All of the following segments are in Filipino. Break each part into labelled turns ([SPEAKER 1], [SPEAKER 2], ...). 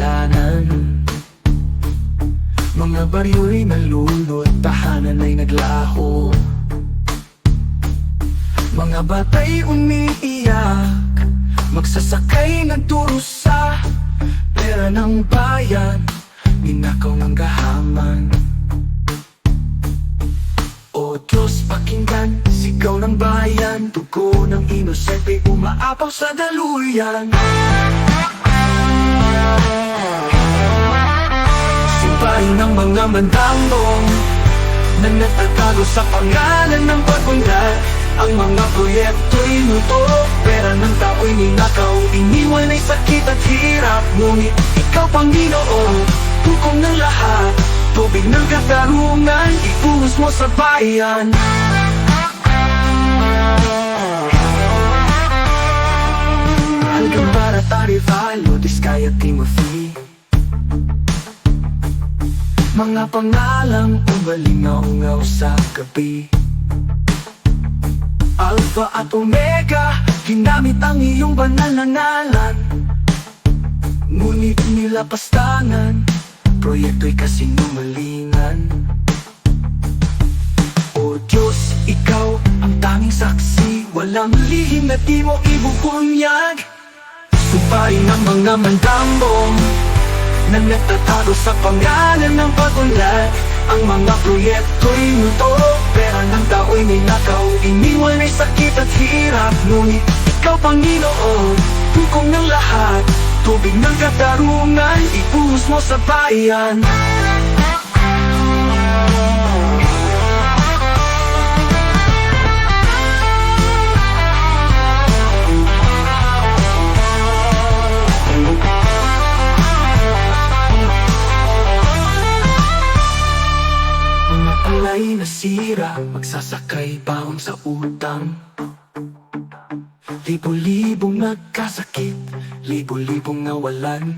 [SPEAKER 1] kasalanan. Mga baryo'y nalunod, tahanan ay naglaho. Mga batay umiiyak, magsasakay nagdurusa. Pera ng bayan, ninakaw ng gahaman. O Diyos, pakinggan, sigaw ng bayan. Dugo ng inosente umaapaw sa daluyan. Sumpain ng mga mandamong na nagtatago sa pangalan ng pag-unlad. Ang mga proyekto'y multo, pera ng tao'y ninakaw. Iniwan ay sakit at hirap, ngunit ikaw, Panginoon, hukom ng lahat. Tubig ng katarungan, ibuhos mo sa bayan. Alcambara, Arevalo, Diskaya, Timothy. Mga pangalang umalingaw-ngaw sa gabi. Alpha at Omega, ginamit ang iyong banal na ngalan. Ngunit nilapastangan, proyekto'y kasinungalingan. O Diyos, ikaw ang tanging saksi, walang lihim na di mo ibubunyag. Sumpain ng mga mandamong na nagtatago sa pangalan ng pag-unlad. Ang mga proyekto'y multo, pera ng tao'y ninakaw. Iniwan ay sakit at hirap, ngunit ikaw, Panginoon, hukom ng lahat. Tubig ng katarungan, ibuhos mo sa bayan. Alay nasira, magsasakay baon sa utang. Libo-libong nagkasakit, libo-libong nawalan.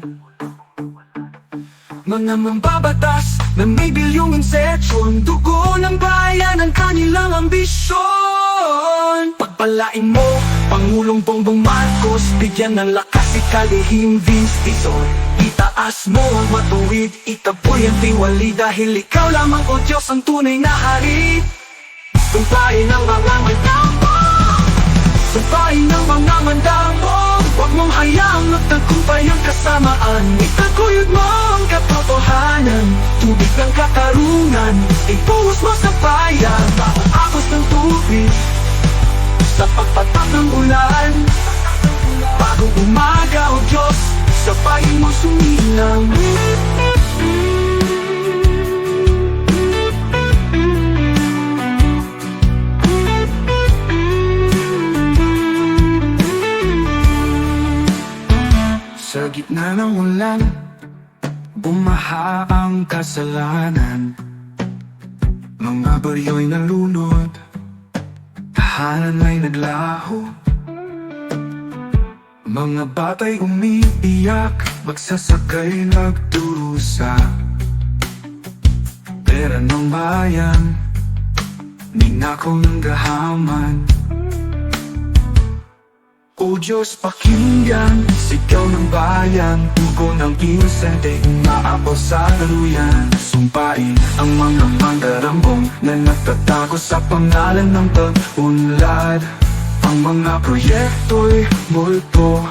[SPEAKER 1] Mga mambabatas na may bilyong insetsyon, dugo ng bayan ang kanilang ambisyon. Pagpalain mo, Pangulong Bongbong Marcos, bigyan ng lakas si Kalihim Vince Dizon. Itaas mo ang matuwid, itaboy ang tiwali, dahil ikaw lamang, O Diyos, ang tunay na hari. Sumpain ang mga mandamong, sumpain ang mga mandamong. Huwag mong hayaang magtagumpay ang kasamaan. Itaguyod mo ang katotohanan, tubig ng katarungan, ibuhos mo sa bayan. Agos ng tubig sa pagpatak ng ulan. Bagong umaga, O Diyos, sabayin mo sumilang. Sa gitna ng ulan, bumaha ang kasalanan. Mga baryo'y nalunod, tahanan ay naglaho. Mga batay umiiyak, magsasakay nagdurusa. Pera ng bayan, ninakaw ng gahaman. O Diyos, pakinggan, sigaw ng bayan. Dugo ng inosente umaapaw sa daluyan. Sumpain ang mga mandarambong na nagtatago sa pangalan ng pag-unlad. Ang mga proyekto'y multo,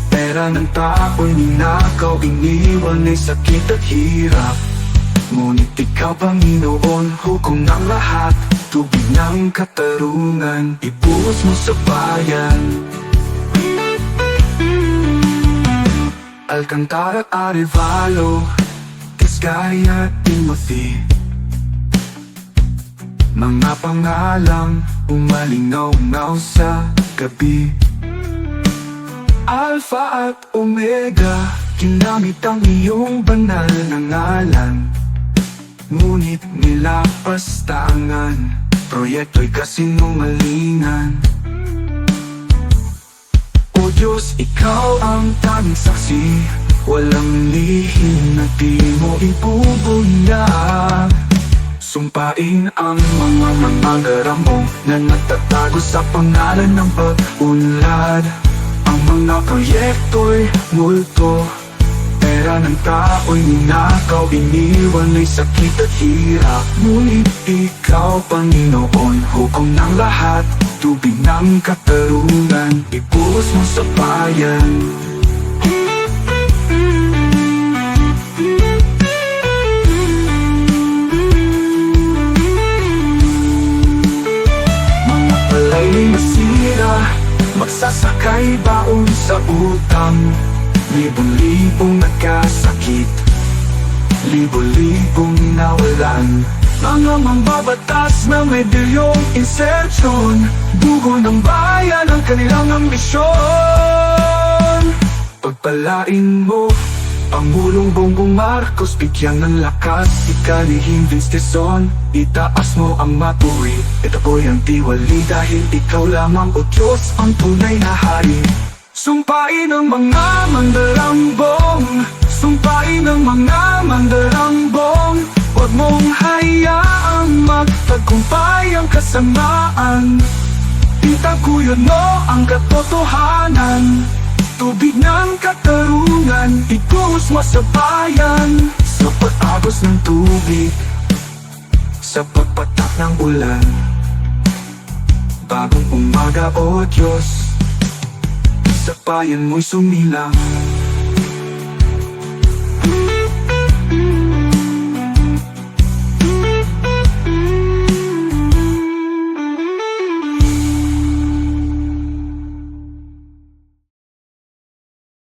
[SPEAKER 1] pera ng tao'y ninakaw. Iniwan ay sakit at hirap, ngunit ikaw, Panginoon, hukom ng lahat. Tubig ng katarungan, ibuhos mo sa bayan. Alcantara, Arevalo, Diskaya, Timothy. Mga pangalang umalingaw-ngaw sa gabi. Alpha at Omega, ginamit ang iyong banal na ngalan. Ngunit nilapastangan, proyekto'y kasinungalingan. O Diyos, ikaw ang tanging saksi, walang lihim na di mo ibubunyag. Sumpain ang mga mandarambong na nagtatago sa pangalan ng pag-unlad. Ang mga proyekto'y multo, pera ng tao'y ninakaw, iniwan ay sakit at hirap. Ngunit ikaw, Panginoon, hukom ng lahat, tubig ng katarungan, ibuhos mo sa bayan. Mga palay masira, magsasakay baon sa utang, libong-libong nagkasakit, libo-libong nawalan. Mga mambabatas na may bilyong insertion, dugo ng bayan ang kanilang ambisyon. Pagpalain mo Pangulong Bongbong Marcos, bigyan ng lakas ikalihim Vince Quezon. Itaas mo ang matuwid, itapoy ang tiwali, dahil ikaw lamang o Diyos ang tunay na hari. Sumpain ang mga mandarambong, sumpain ang mga mandarambong, huwag mong hayaang magtagumpay ang kasamaan. Itaguyod mo ang katotohanan, tubig ng katarungan, ibuhos mo sa bayan. Sa pag-agos ng tubig, sa pagpatak ng ulan, bagong umaga o Diyos, sa bayan mo'y sumilang.